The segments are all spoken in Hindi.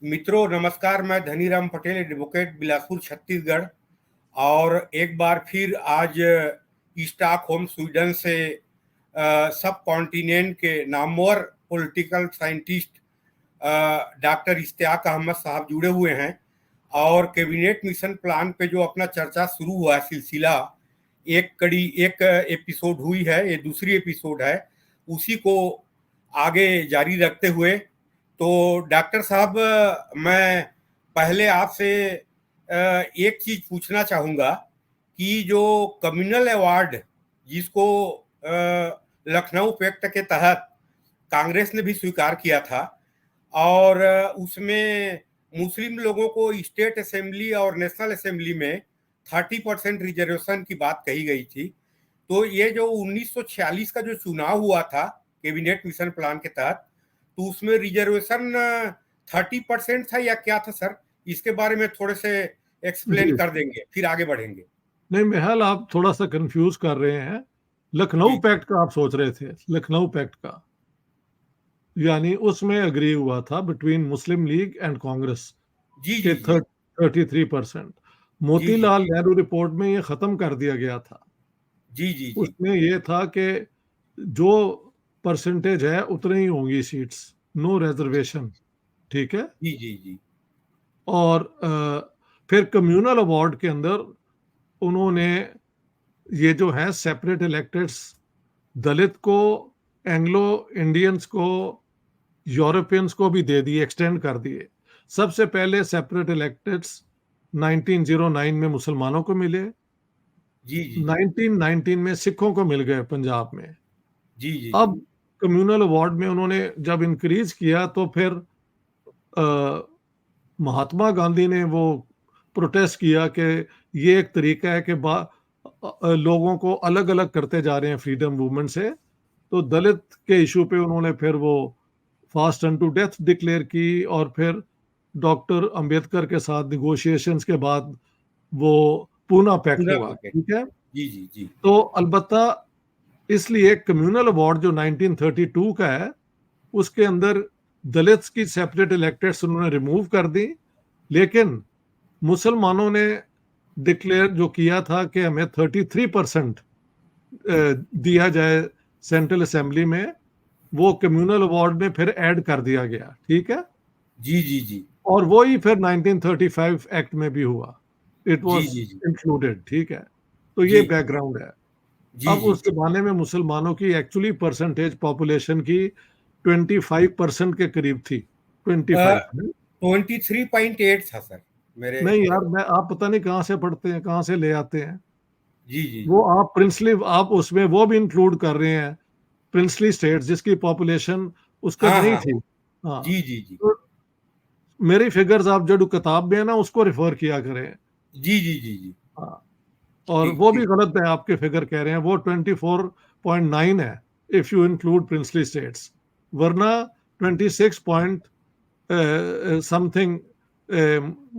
मित्रों नमस्कार। मैं धनीराम पटेल, एडवोकेट, बिलासपुर, छत्तीसगढ़। और एक बार फिर आज स्टॉकहोम स्वीडन से सब कॉन्टिनेंट के नामवर political scientist doctor Ishtiaq Ahmed साहब जुड़े हुए हैं और कैबिनेट मिशन प्लान पे जो अपना चर्चा शुरू हुआ है सिलसिला, एक एपिसोड हुई है, ये दूसरी एपिसोड है, उसी को आगे जारी रखते हुए तो डॉक्टर साहब मैं पहले आपसे एक चीज पूछना चाहूंगा कि जो कम्युनल अवार्ड जिसको लखनऊ पैक्ट के तहत कांग्रेस ने भी स्वीकार किया था और उसमें मुस्लिम लोगों को स्टेट असेंबली और नेशनल असेंबली में 30% रिजर्वेशन की बात कही गई थी। तो ये जो 1946 का जो चुनाव हुआ था कैबिनेट मिशन प्लान के तहत, तो उसमें रिजर्वेशन 30% था या क्या था सर? इसके बारे में थोड़े से एक्सप्लेन कर देंगे, फिर आगे बढ़ेंगे। नहीं मेहल, आप थोड़ा सा कंफ्यूज कर रहे हैं। लखनऊ पैक्ट का आप सोच रहे थे। लखनऊ पैक्ट का यानी उसमें अग्री हुआ था between Muslim League and Congress जी के जी जी 33%। जी जी मोतीलाल नेहरू रिपोर्ट में ये खत्म कर दिया गया था। जी जी जी उसमें ये था कि जो परसेंटेज है उतनी ही होंगी सीट्स, नो रिजर्वेशन। ठीक है। जी जी जी और फिर कम्युनल अवार्ड के अंदर उन्होंने ये जो है सेपरेट इलेक्टेड्स, दलित को, एंग्लो इंडियंस को, यूरोपियंस को भी दे दिए, एक्सटेंड कर दिए। सबसे पहले सेपरेट इलेक्टेड्स 1909 में मुसलमानों को मिले, जी जी 1919 में सिखों को मिल गए पंजाब में। जी जी जी अब कम्युनल अवार्ड में उन्होंने जब इंक्रीज किया तो फिर महात्मा गांधी ने वो प्रोटेस्ट किया कि ये एक तरीका है कि लोगों को अलग अलग करते जा रहे हैं फ्रीडम मूवमेंट से। तो दलित के इशू पे उन्होंने फिर वो fast unto death declare की और फिर डॉक्टर अंबेडकर के साथ निगोशिएशंस के बाद वो पूना पैक्ट पूरा हुआ। पैकेट। ठीक है। जी जी जी तो अलबत्ता इसलिए कम्युनल अवार्ड जो 1932 का है उसके अंदर दलित्स की सेपरेट इलेक्टेड्स उन्होंने रिमूव कर दी, लेकिन मुसलमानों ने डिक्लेयर जो किया था कि हमें 33% दिया जाए सेंट्रल असेंबली में, वो कम्युनल अवार्ड में फिर ऐड कर दिया गया। ठीक है। जी जी जी और वो ही फिर 1935 एक्ट में भी हुआ, इट जी वाज जी जी इंक्लूडेड। ठीक है। तो ये जी बैकग्राउंड है। जी अब जी उस जमाने में मुसलमानों की एक्चुअली परसेंटेज पॉपुलेशन की 25% के करीब थी। 25 नहीं। 23.8 था सर मेरे। नहीं यार, मैं आप पता नहीं कहाँ से पढ़ते हैं, कहाँ से ले आते हैं। जी जी वो जी आप प्रिंसली, आप उसमें वो भी इंक्लूड कर रहे हैं, प्रिंसली स्टेट जिसकी पॉपुलेशन उसका हाँ नहीं हाँ थी। हाँ। जी जी जी तो मेरी फिगर्स आप जो किताब में है ना उसको रिफर किया करें। जी जी जी जी हाँ। और ठीक वो भी ठीक। गलत है, आपके फिगर कह रहे हैं, वो 24.9 है if you include princely states, वरना 26 पॉइंट समथिंग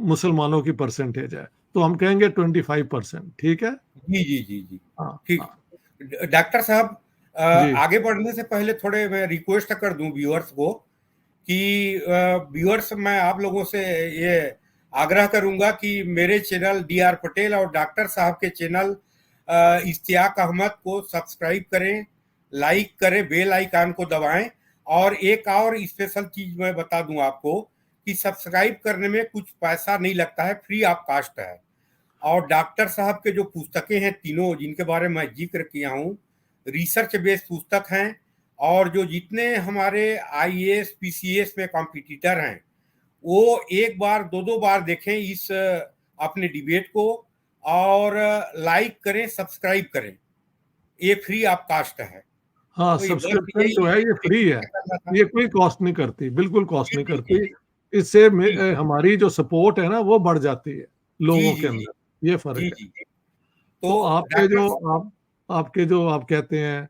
मुसलमानों की परसेंटेज है। तो हम कहेंगे 25%। ठीक है। जी जी जी जी हाँ ठीक। हाँ। डॉक्टर साहब जी आगे बढ़ने से पहले थोड़े मैं रिक्वेस्ट कर दूं व्यूअर्स को कि व्यूअर्स मैं आप लोगों से ये आग्रह करूंगा कि मेरे चैनल DR पटेल और डॉक्टर साहब के चैनल इश्तियाक अहमद को सब्सक्राइब करें, लाइक करें, बेल आइकन को दबाएं। और एक और स्पेशल चीज मैं बता दूं आपको कि सब्सक्राइब करने में कुछ पैसा नहीं लगता है, फ्री ऑफ कास्ट है। और डॉक्टर साहब के जो पुस्तकें हैं तीनों जिनके बारे में मैं जिक्र किया हूँ, रिसर्च बेस्ड पुस्तक हैं। और जो जितने हमारे IAS PCS में कॉम्पिटिटर हैं वो एक बार दो दो बार देखें इस अपने डिबेट को और लाइक करें, सब्सक्राइब करें, ये फ्री ऑफ कास्ट है। हाँ, तो ये बस सब्सक्रिप्शन जो यही है ये फ्री है। करना था। ये कोई कॉस्ट नहीं करती, बिल्कुल कॉस्ट जी नहीं जी जी करती। इससे जी हमारी जो सपोर्ट है ना वो बढ़ जाती है जी लोगों जी के जी अंदर, ये जी फर्क है। जी जी। तो तो आपके डॉक्टर। जो आपके जो आप कहते हैं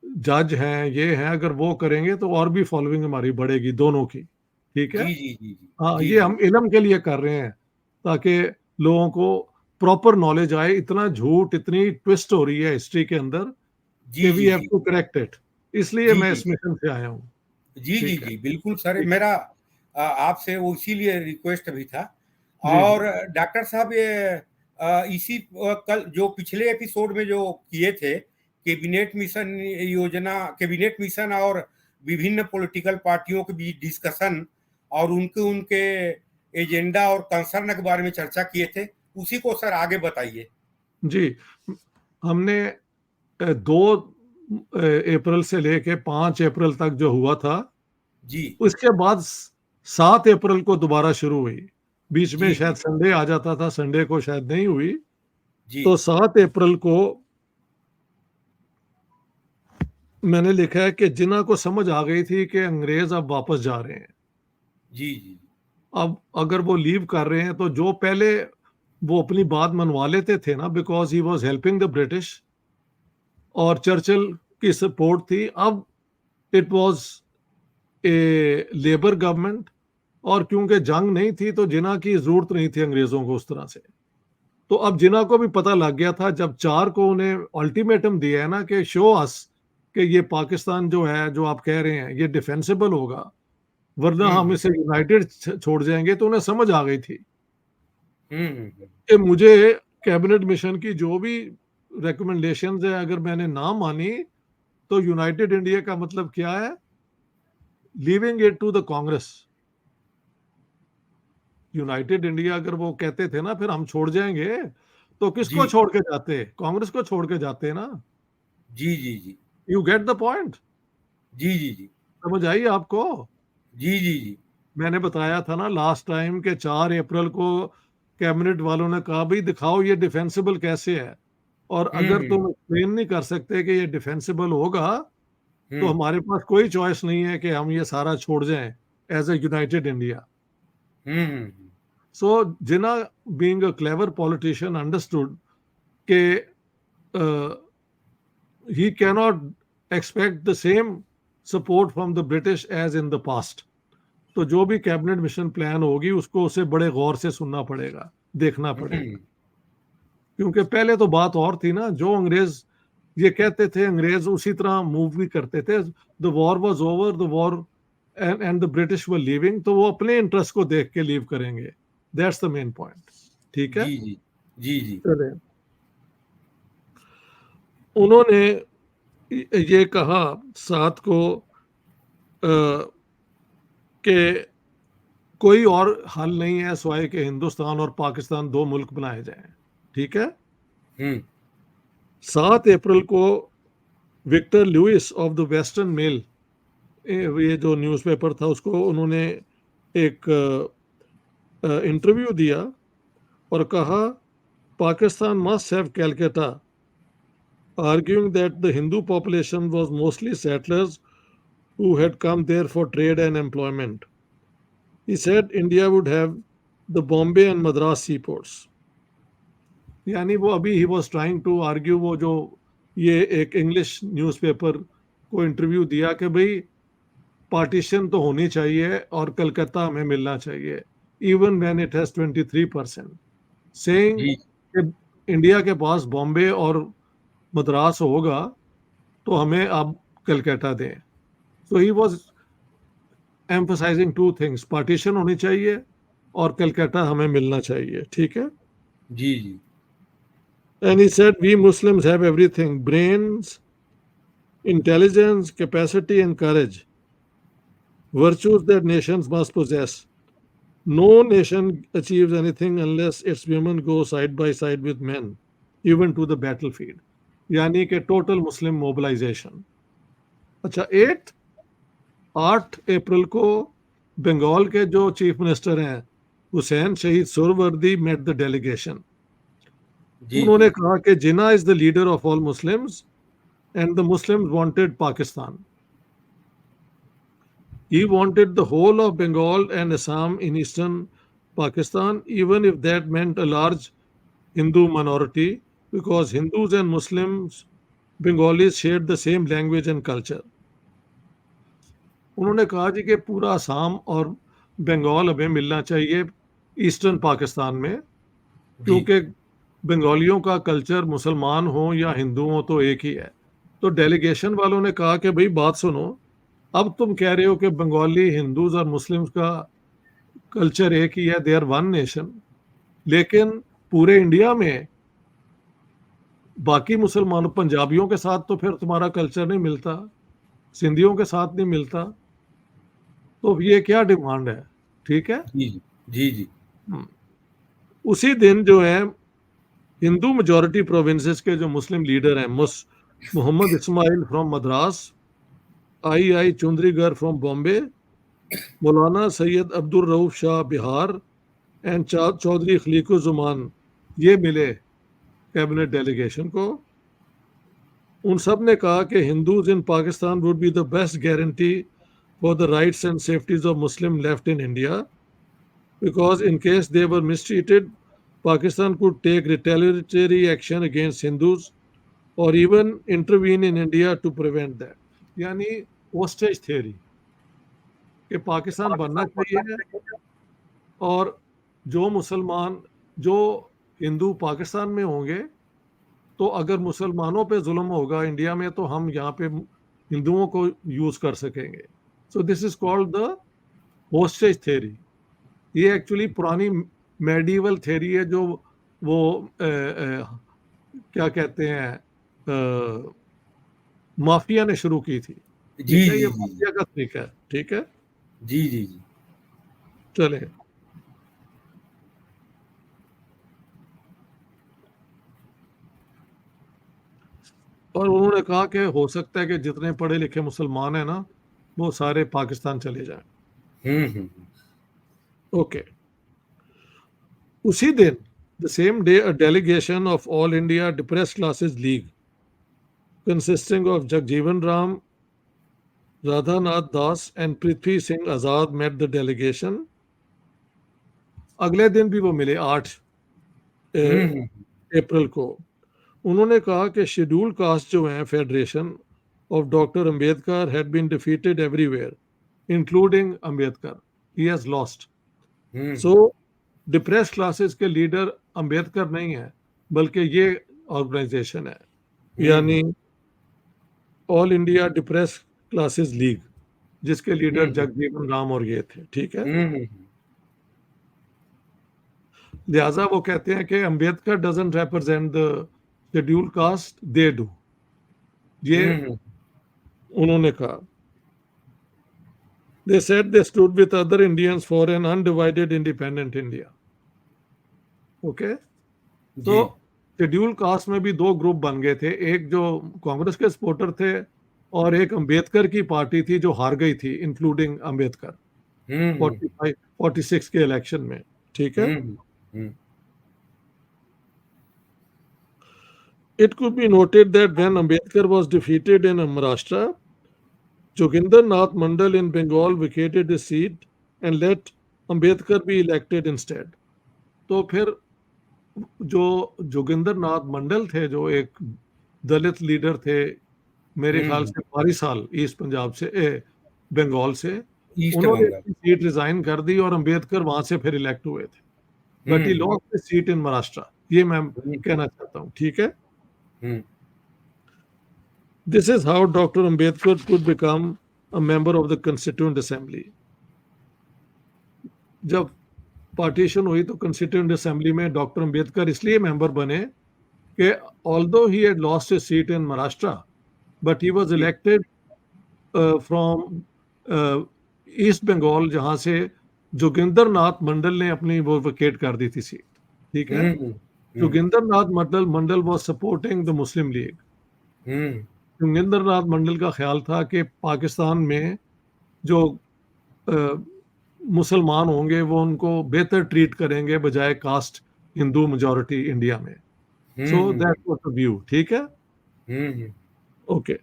जज हैं, ये हैं, अगर वो करेंगे तो और भी फॉलोइंग हमारी बढ़ेगी दोनों की। ठीक है। जी जी जी जी हाँ, जी ये जी हम इल्म के लिए कर रहे हैं ताकि लोगों को प्रॉपर नॉलेज आए। इतना झूठ, इतनी ट्विस्ट हो रही है हिस्ट्री के अंदर जी कि वी जी हैव जी टू करेक्ट इट। इसलिए जी मैं जी इस मिशन से आया हूँ। जी जी ठीक है। जी बिल्कुल सर। ठीक मेरा आपसे वो इसीलिए रिक्वेस्ट भी था। जी जी और डॉक्टर साहब ये इसी कल जो पिछले एपिसोड में जो किए थे कैबिनेट मिशन योजना, कैबिनेट मिशन और विभिन्न पॉलिटिकल पार्टियों के बीच डिस्कशन और उनके उनके एजेंडा और कंसर्न के बारे में चर्चा किए थे, उसी को सर आगे बताइए। जी। हमने 2 अप्रैल से लेके 5 अप्रैल तक जो हुआ था, जी उसके बाद 7 अप्रैल को दोबारा शुरू हुई। बीच में जी शायद जी संडे आ जाता था, संडे को शायद नहीं हुई। जी तो 7 अप्रैल को मैंने लिखा है कि जिन्ना को समझ आ गई थी कि अंग्रेज अब वापस जा रहे हैं, जी जी अब अगर वो लीव कर रहे हैं तो जो पहले वो अपनी बात मनवा लेते थे ना, because he was helping the British और चर्चिल की सपोर्ट थी, अब it was a labour government, और क्योंकि जंग नहीं थी तो जिन्ना की जरूरत नहीं थी अंग्रेजों को उस तरह से। तो अब जिन्ना को भी पता लग गया था, जब 4 को उन्हें अल्टीमेटम दिया है ना कि शो अस कि ये पाकिस्तान जो है, जो आप कह रहे हैं, ये डिफेंसिबल होगा, वरना हम हम्म इसे यूनाइटेड छोड़ जाएंगे, तो उन्हें समझ आ गई थी हम्म हम्म हम्म कि मुझे कैबिनेट मिशन की जो भी रिकमेंडेशंस है, अगर मैंने ना मानी तो यूनाइटेड इंडिया का मतलब क्या है, leaving it to the Congress. United India अगर वो कहते थे ना फिर हम छोड़ जाएंगे, तो जी किसको छोड़ के जाते, कांग्रेस को छोड़ के जाते ना। जी जी जी यू गेट द पॉइंट? जी जी जी समझ आई आपको? जी जी जी मैंने बताया था ना लास्ट टाइम के 4 अप्रैल को कैबिनेट वालों ने कहा भाई दिखाओ ये डिफेंसिबल कैसे है, और अगर हम्म तुम एक्सप्लेन नहीं कर सकते कि ये डिफेंसिबल होगा, तो हम्म हमारे पास कोई चॉइस नहीं है कि हम ये सारा छोड़ जाएं as a united India. Hmm so Jinnah being a clever politician understood के he cannot expect the same support from the British as in the past. तो जो भी कैबिनेट मिशन प्लान होगी उसको उसे बड़े गौर से सुनना पड़ेगा, देखना पड़ेगा, हम्म क्योंकि पहले तो बात और थी ना, जो अंग्रेज ये कहते थे अंग्रेज उसी तरह मूव भी करते थे। The war was over, the war and the British were leaving, तो वो अपने इंटरेस्ट को देख के लीव करेंगे। That's the main point. ठीक है, जी जी जी जी चले। उन्होंने ये कहा 7 को कि कोई और हल नहीं है सिवाय कि हिंदुस्तान और पाकिस्तान 2 मुल्क बनाए जाएं। ठीक है। हम्म 7 अप्रैल को Victor Louis of the Western Mail, ये जो न्यूज़पेपर था, उसको उन्होंने एक इंटरव्यू दिया और कहा Pakistan must have Calcutta, arguing that the Hindu population was mostly settlers who had come there for trade and employment. He said India would have the Bombay and Madras seaports. यानी वो अभी ही वॉज ट्राइंग टू आर्ग्यू, वो जो ये एक इंग्लिश न्यूज़पेपर को इंटरव्यू दिया कि भाई पार्टीशन तो होनी चाहिए और कलकत्ता हमें मिलना चाहिए, even when it has 23%, saying जी कि इंडिया के पास बॉम्बे और मद्रास होगा तो हमें अब कलकत्ता दें। So he was emphasising 2 things, partition होनी चाहिए और कलकत्ता हमें मिलना चाहिए। ठीक है। जी जी and he said we Muslims have everything, brains, intelligence, capacity and courage, virtues that nations must possess. No nation achieves anything unless its women go side by side with men, even to the battlefield. यानी कि टोटल मुस्लिम मोबिलाइजेशन। अच्छा, 8 अप्रैल को बंगाल के जो चीफ मिनिस्टर हैं Hussain Shaheed Suhrawardy met the delegation. जी उन्होंने जी कहा कि Jinnah is the leader of all Muslims and the Muslims wanted Pakistan. He wanted the whole of Bengal and Assam in eastern Pakistan, even if that meant a large Hindu minority, because Hindus and Muslims, Bengalis shared the same language and culture. उन्होंने कहा जी कि पूरा असम और बंगाल हमें मिलना चाहिए ईस्टर्न पाकिस्तान में, जी क्योंकि बंगालियों का कल्चर मुसलमान हो या हिंदू हो तो एक ही है। तो डेलीगेशन वालों ने कहा कि भाई बात सुनो, अब तुम कह रहे हो कि बंगाली हिंदूज और मुस्लिम्स का कल्चर एक ही है, दे आर वन नेशन, लेकिन पूरे इंडिया में बाकी मुसलमानों पंजाबियों के साथ तो फिर तुम्हारा कल्चर नहीं मिलता, सिंधियों के साथ नहीं मिलता, तो ये क्या डिमांड है? ठीक है। जी जी जी उसी दिन जो है हिंदू मेजॉरिटी प्रोविंसेस के जो मुस्लिम लीडर हैं, Mohammad Ismail from Madras, I Chundrigar from Bombay, Maulana Syed Abdul Rauf Shah Bihar and Chaudhry Khaliquzzaman, ये मिले कैबिनेट डेलीगेशन को। उन सब ने कहा कि Hindus in Pakistan would be the best guarantee for the rights and safeties of Muslim left in India, because in case they were mistreated Pakistan could take retaliatory action against Hindus और even intervene in India to prevent that. यानी होस्टेज थ्योरी कि पाकिस्तान बनना चाहिए और जो मुसलमान, जो हिंदू पाकिस्तान में होंगे, तो अगर मुसलमानों पे जुल्म होगा इंडिया में तो हम यहाँ पे हिंदुओं को यूज कर सकेंगे। So this is called the hostage theory. ये एक्चुअली पुरानी मेडिवल थ्योरी है जो वो क्या कहते हैं, माफिया ने शुरू की थी। जी ठीक है, ये जी जी माफिया का तरीका है। ठीक है, जी जी जी चले। और उन्होंने कहा कि हो सकता है कि जितने पढ़े लिखे मुसलमान हैं ना, वो सारे पाकिस्तान चले जाएं। हम्म। ओके। उसी दिन, the same day, a delegation of all India depressed classes league consisting of Jagjeevan Ram, Radhanath Das and Prithvi Singh Azad met the delegation. अगले दिन भी वो मिले 8 हम्म अप्रैल को। उन्होंने कहा कि शेड्यूल कास्ट जो हैं federation of doctor Ambedkar had been defeated everywhere including Ambedkar, he has lost. So depress classes के लीडर अंबेडकर नहीं है, बल्कि ये ऑर्गेनाइजेशन है, यानी all India depress classes league, जिसके लीडर जगजीवन राम और ये थे। ठीक है, लिहाजा वो कहते हैं कि Ambedkar doesn't represent the schedule caste, they do, ये उन्होंने कहा। They said they stood with other Indians for an undivided independent India. Okay, तो शेड्यूल कास्ट में भी 2 ग्रुप बन गए थे, एक जो कांग्रेस के सपोर्टर थे और एक अंबेडकर की पार्टी थी जो हार गई थी, इंक्लूडिंग अंबेडकर 46 के इलेक्शन में। ठीक है, it could be noted that when Ambedkar was defeated in Maharashtra, Joginder Nath Mandal in Bengal vacated his seat and let Ambedkar be elected instead. तो फिर जो जोगिंदर नाथ मंडल थे, जो एक दलित लीडर थे, मेरे ख्याल से 12 साल ईस्ट पंजाब से बंगाल से, उन्होंने अपनी सीट रिजाइन कर दी और अंबेडकर वहां से फिर इलेक्ट हुए थे, but he lost the seat in Maharashtra. ये मैं कहना चाहता हूँ। ठीक है, this is how doctor Ambedkar could become a member of the Constituent Assembly. जब पार्टीशन हुई तो कंस्टिट्यूएंट असेंबली में डॉक्टर अंबेडकर इसलिए मेंबर बने कि although he had lost his seat in Maharashtra, but he was elected from East Bengal, जहां से जोगिंदर नाथ मंडल ने अपनी वो वेकेट कर दी थी सीट। ठीक है, Jogendra Nath Mandal was supporting the Muslim League. Jogendra Nath Mandal का ख्याल था कि पाकिस्तान में जो मुसलमान होंगे वो उनको बेहतर ट्रीट करेंगे बजाय कास्ट हिंदू मेजॉरिटी इंडिया में। So that was the view. ठीक है, ओके।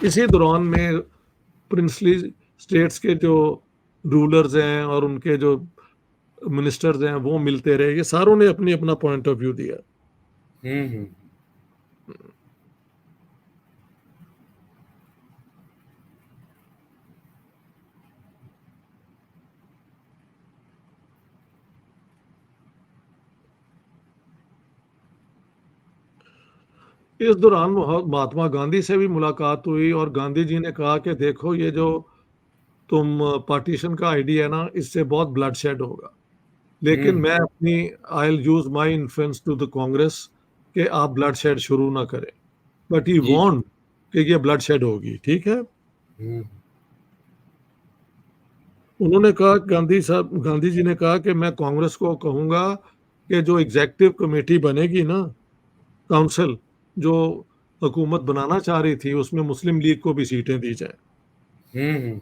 इसी दौरान में प्रिंसली स्टेट्स के जो रूलर्स हैं और उनके जो मिनिस्टर्स हैं वो मिलते रहे, ये सारों ने अपनी अपना पॉइंट ऑफ व्यू दिया। इस दौरान महात्मा गांधी से भी मुलाकात हुई और गांधी जी ने कहा कि देखो, ये जो तुम पार्टीशन का आइडिया है ना, इससे बहुत ब्लड शेड होगा, लेकिन हम्म, मैं अपनी I will use my influence to the Congress कि आप ब्लड शेड शुरू ना करें, बट ही जी, वांट कि ये ब्लड शेड होगी। ठीक है। हम्म, उन्होंने कहा, गांधी जी ने कहा कि मैं कांग्रेस को कहूंगा कि जो एग्जेक्टिव कमेटी बनेगी ना, काउंसिल, जो हुकूमत बनाना चाह रही थी, उसमें मुस्लिम लीग को भी सीटें दी जाएं। हम्म,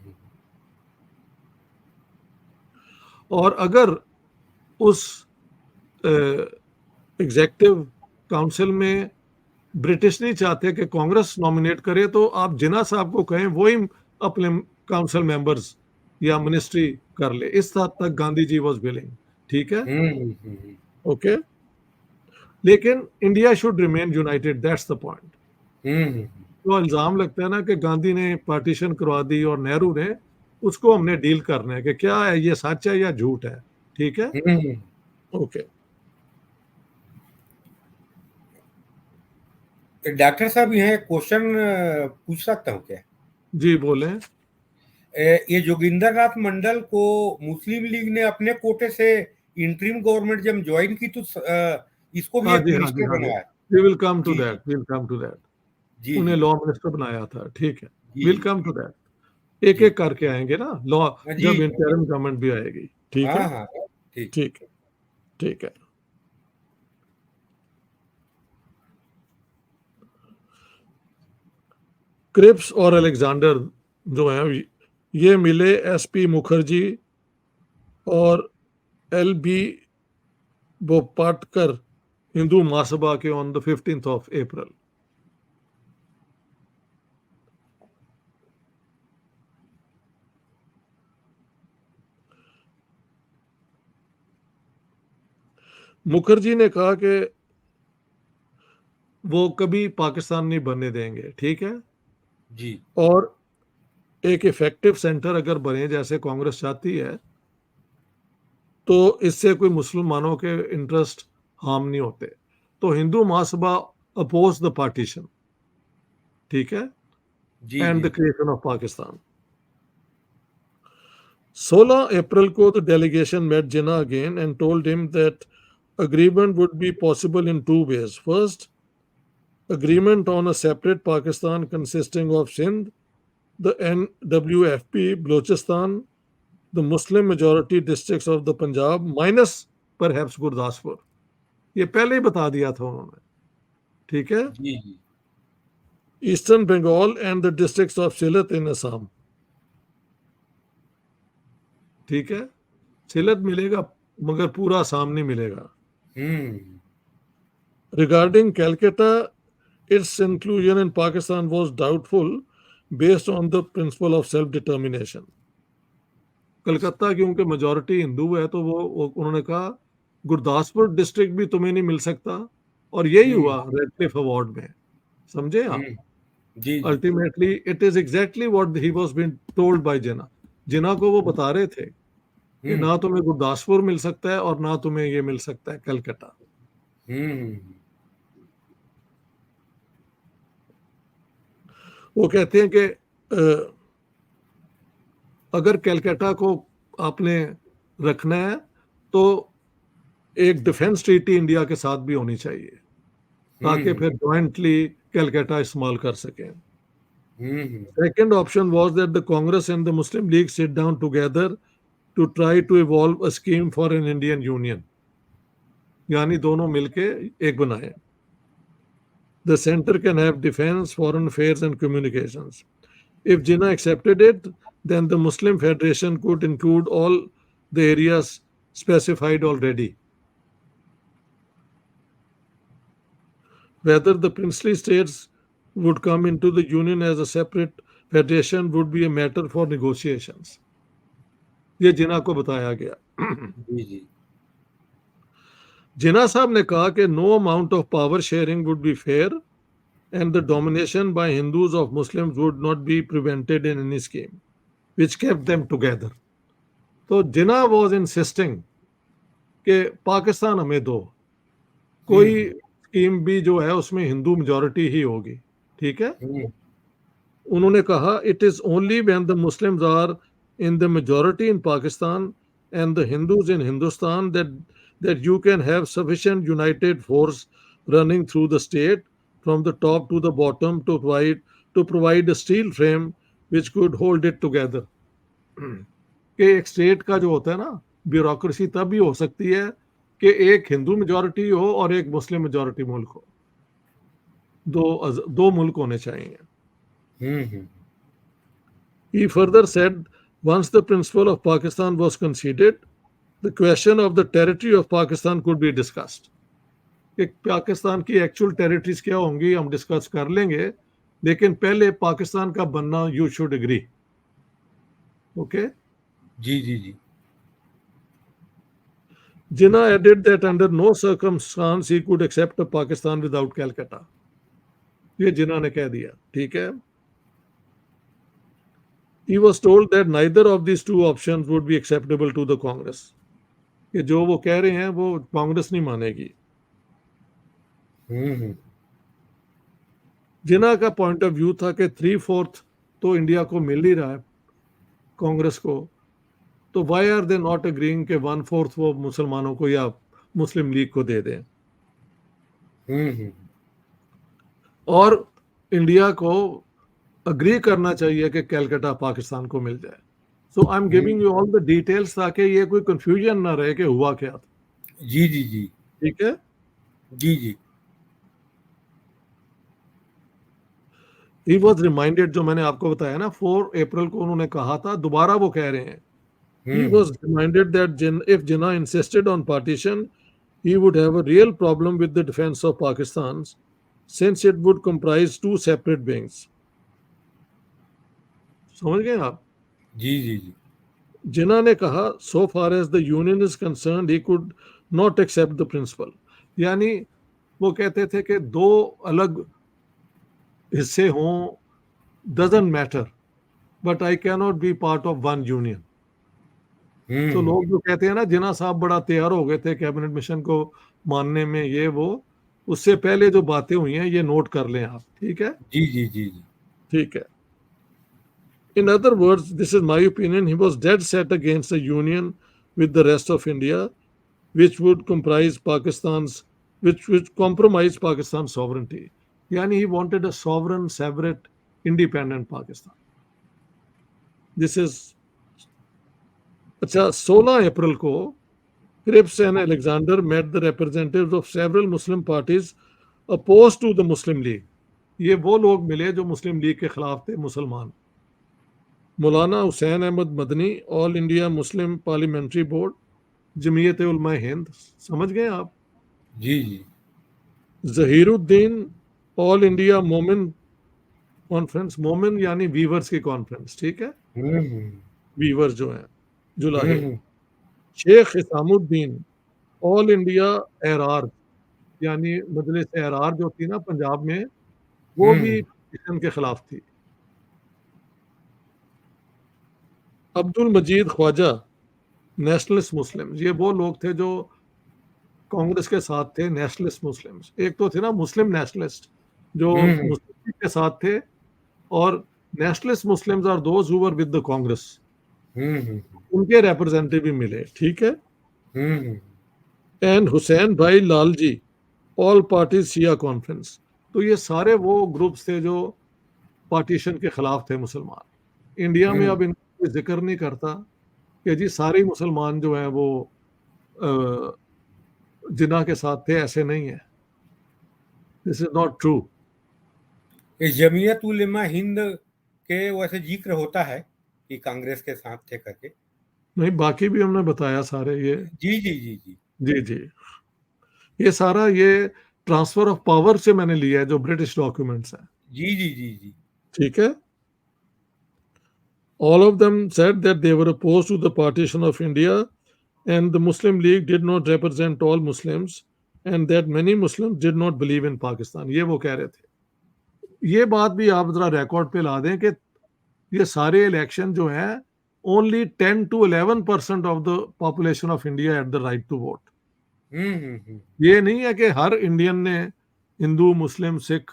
और अगर उस एग्जेक्टिव काउंसिल में ब्रिटिश नहीं चाहते कि कांग्रेस नॉमिनेट करे, तो आप जिन्ना साहब को कहें वही अपने काउंसिल मेंबर्स या मिनिस्ट्री कर ले। इस हद तक गांधी जी वॉज विलिंग। ठीक है। Hmm, okay. लेकिन India should remain united, that's the point. Hmm, तो इल्जाम लगता है ना कि गांधी ने पार्टीशन करवा दी और नेहरू ने, उसको हमने डील करना है कि क्या है, ये सच है या झूठ है। ठीक है। हम्म। ओके। डॉक्टर साहब यहाँ क्वेश्चन पूछ सकता हूँ क्या? जी बोले। ये जोगिंदर नाथ मंडल को मुस्लिम लीग ने अपने कोटे से इंटरिम गवर्नमेंट जब ज्वाइन की तो इसको भी हाँ एक जी, हाँ जी, मिनिस्टर हाँ जी। बनाया। वी विल कम टू जी, that, we will come to that. जी, उन्हें जी, लॉ मिनिस्टर बनाया था। ठीक है। जी, विल जी, कम टू दैट। एक जी, एक करके आएंगे ना लॉ, जी, जब इंटरिम गवर्नमेंट भी आएगी। ठीक है। हाँ, हाँ, ठीक। ठीक है। ठीक है। क्रिप्स और अलेक्जेंडर जो हैं, ये मिले एसपी मुखर्जी और एल बी बोपाटकर हिंदू महासभा के on the 15th of April. Mukherjee ने कहा कि वो कभी पाकिस्तान नहीं बनने देंगे। ठीक है। जी, और एक इफेक्टिव सेंटर अगर बने जैसे कांग्रेस चाहती है, तो इससे कोई मुसलमानों के इंटरेस्ट हार्म नहीं होते। तो Hindu Mahasabha oppose the partition. ठीक है। जी, एंड जी, द क्रिएशन ऑफ पाकिस्तान। 16 अप्रैल को the delegation met Jinnah again and told him that agreement would be possible in two ways. First, agreement on a separate Pakistan consisting of Sindh, the NWFP, Balochistan, the Muslim majority districts of the Punjab, minus perhaps Gurdaspur. ये पहले ही बता दिया था उन्होंने। ठीक है। जी, जी, eastern Bengal and the districts of Sylhet in Assam. ठीक है। सिलत मिलेगा, मगर पूरा असम नहीं मिलेगा। हम्म, Regarding Calcutta, its inclusion in Pakistan was doubtful based on the principle of self-determination. Calcutta क्योंकि मेजॉरिटी हिंदू है, तो वो उन्होंने कहा गुरदासपुर डिस्ट्रिक्ट भी तुम्हें नहीं मिल सकता। और यही हम्म, हुआ रेडक्लिफ अवार्ड में। समझे आप? हम्म, जी, जी, ultimately it is exactly what he was been told by Jinnah. Jinnah को वो बता रहे थे कि हम्म, ना तुम्हें गुरदासपुर मिल सकता है और ना तुम्हें ये मिल सकता है कलकत्ता। हम्म, वो कहते हैं कि अगर कलकत्ता को आपने रखना है, तो एक डिफेंस ट्रीटी इंडिया के साथ भी होनी चाहिए, ताकि हम्म, फिर जॉइंटली कलकत्ता इस्तेमाल कर सकें। Hmm, second option was that the Congress and the Muslim League sit down together to try to evolve a scheme for an Indian union, यानी दोनों मिलके एक बनाए। The centre can have defence, foreign affairs and communications. If Jinnah accepted it, then the Muslim Federation could include all the areas specified already. Whether the princely states would come into the union as a separate federation would be a matter for negotiations. ये जिन्ना को बताया गया। जी, जी, जिन्ना साहब ने कहा कि no amount of power sharing would be fair and the domination by Hindus of Muslims would not be prevented in any scheme which kept them together. तो जिन्ना was insisting कि पाकिस्तान हमें दो, कोई हम्म, स्कीम भी जो है उसमें हिंदू मेजोरिटी ही होगी। ठीक है। हम्म, उन्होंने कहा it is only when the Muslims are in the majority in Pakistan and the Hindus in Hindustan that you can have sufficient united force running through the state from the top to the bottom to provide a steel frame which could hold it together. कि एक स्टेट का जो होता है ना ब्यूरोक्रेसी तब भी हो सकती है कि एक हिंदू मेजॉरिटी हो और एक मुस्लिम मेजॉरिटी मुल्क हो, दो मुल्क होने चाहिए. He further said, once the principle of Pakistan was conceded, the question of the territory of Pakistan could be discussed. कि पाकिस्तान की एक्चुअल टेरिटरीज क्या होंगी हम डिस्कस कर लेंगे, लेकिन पहले पाकिस्तान का बनना यू शुड एग्री. ओके. जी जी जी. Jinnah added that under no circumstance he could accept a Pakistan without Calcutta. ये जिन्ना ने कह दिया. ठीक है. He was told that neither of these two options would be acceptable to the Congress. कि जो वो कह रहे हैं वो कांग्रेस नहीं मानेगी. जिन्ना का पॉइंट ऑफ व्यू था कि 3/4 तो इंडिया को मिल ही रहा है कांग्रेस को, तो why are they not agreeing के 1/4 वो मुसलमानों को या मुस्लिम लीग को दे दें. और इंडिया को अग्री करना चाहिए कि कलकत्ता पाकिस्तान को मिल जाए. So I am giving you all the details ताकि ये कोई कंफ्यूजन ना रहे कि हुआ क्या था. जी जी जी. ठीक है. जी जी. He was reminded, जो मैंने आपको बताया ना 4 अप्रैल को उन्होंने कहा था, दोबारा वो कह रहे हैं. He was reminded that if Jinnah insisted on partition, he would have a real problem with the defense of Pakistan, since it would comprise two separate wings. समझ गए आप? जी जी जी. Jinnah ने कहा, so far as the union is concerned, he could not accept the principle. यानी वो कहते थे कि दो अलग हिस्से हों, doesn't matter, but I cannot be part of one union. तो लोग जो कहते हैं ना जिन्ना साहब बड़ा तैयार हो गए थे कैबिनेट मिशन को मानने में, ये वो उससे पहले जो बातें हुई हैं ये नोट कर लें आप. ठीक है. जी जी जी जी. ठीक है. In other words, this is my opinion, he was dead set against a union with the rest of India, which would comprise Pakistan's, which compromise Pakistan's sovereignty. Yani he wanted a sovereign, separate, independent Pakistan. This is. अच्छा, 16 अप्रैल को Cripps and Alexander met the representatives of several Muslim parties opposed to the Muslim League. ये वो लोग मिले जो मुस्लिम लीग के खिलाफ थे, मुसलमान. Maulana Hussain Ahmad Madani, all India Muslim parliamentary board, Jamiat Ulama Hind. समझ गए आप? जी जी. Zahiruddin, all India Momin conference. Momin यानी वीवर्स की कॉन्फ्रेंस. ठीक है. वीवर्स जो हैं जुलाहे. Sheikh Isamuddin, all India error, यानी मजलिस एरार जो थी ना पंजाब में, वो भी पाकिस्तान के खिलाफ थी. अब्दुल मजीद ख्वाजा, नेशनलिस्ट मुस्लिम्स. ये वो लोग थे जो कांग्रेस के साथ थे. नेशनलिस्ट मुस्लिम्स, एक तो थे ना मुस्लिम नेशनलिस्ट जो मुस्लिम के साथ थे, और nationalist Muslims are those who were with the Congress. उनके रिप्रेजेंटेटिव भी मिले. ठीक है. And Hussain Bhai Lalji, all parties Shia conference. तो ये सारे वो ग्रुप्स थे जो पार्टीशन के खिलाफ थे मुसलमान. इंडिया में अब इनका कोई जिक्र नहीं करता कि जी सारे मुसलमान जो हैं वो जिन्ना के साथ थे. ऐसे नहीं है. This is not true. इस जमीयत उलमा हिंद के वैसे जिक्र होता है कि कांग्रेस के साथ थे करके. नहीं, बाकी भी हमने बताया सारे ये. जी जी जी जी. जी जी. ये सारा ये ट्रांसफर ऑफ पावर से मैंने लिया है जो ब्रिटिश डॉक्यूमेंट्स हैं. जी जी जी जी. ठीक है. All of them said that they were opposed to the partition of India, and the Muslim League did not represent all Muslims, and that many Muslims did not believe in Pakistan. ये वो कह रहे थे. ये बात भी आप जरा रिकॉर्ड पे ला दें कि ये सारे इलेक्शन जो हैं only 10 to 11% of the population of India had the right to vote. ये नहीं है कि हर इंडियन ने, हिंदू मुस्लिम सिख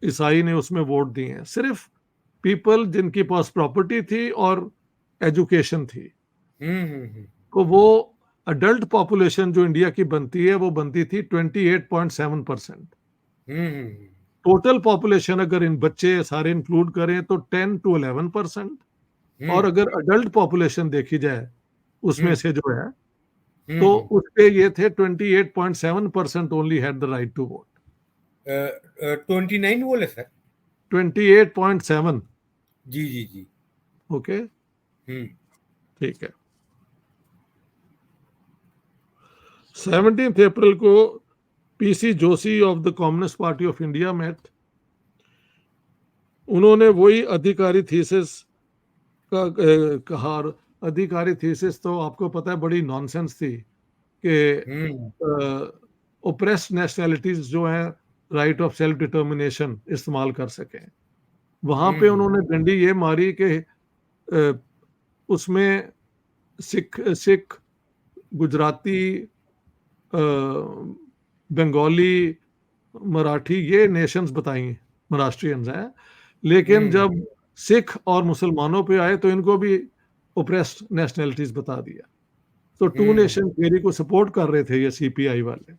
ईसाई ने उसमें वोट दिए हैं. सिर्फ पीपल जिनके पास प्रॉपर्टी थी और एजुकेशन थी। हम्म। तो वो अडल्ट पॉपुलेशन जो इंडिया की बनती है वो बनती थी 28.7%। हम्म। टोटल पॉपुलेशन अगर इन बच्चे सारे इंक्लूड करें तो 10 to 11%। और हम्म। अगर अडल्ट पॉपुलेशन देखी जाए उसमें हम्म। से जो है तो हम्म। उसके ये थे 28.7% only had the right to vote. 29 बोले सर? 28.7। जी जी जी। ओके, हम्म। ठीक है। 17 अप्रैल को PC Joshi of the communist party of India met. उन्होंने वही अधिकारी थीसिस का कहा। अधिकारी थीसिस तो आपको पता है बड़ी नॉनसेंस थी कि हम्म। ओप्रेस्ड नेशनैलिटीज जो हैं राइट ऑफ सेल्फ डिटर्मिनेशन इस्तेमाल कर सकें। वहां पे हम्म। उन्होंने डंडी ये मारी कि उसमें सिख सिख गुजराती बंगाली मराठी ये नेशंस बताई महाराष्ट्रियंस हैं। लेकिन हम्म। जब सिख और मुसलमानों पे आए तो इनको भी ओप्रेस्ड नेशनैलिटीज बता दिया। तो टू हम्म। नेशन थियरी को सपोर्ट कर रहे थे ये सीपीआई वाले,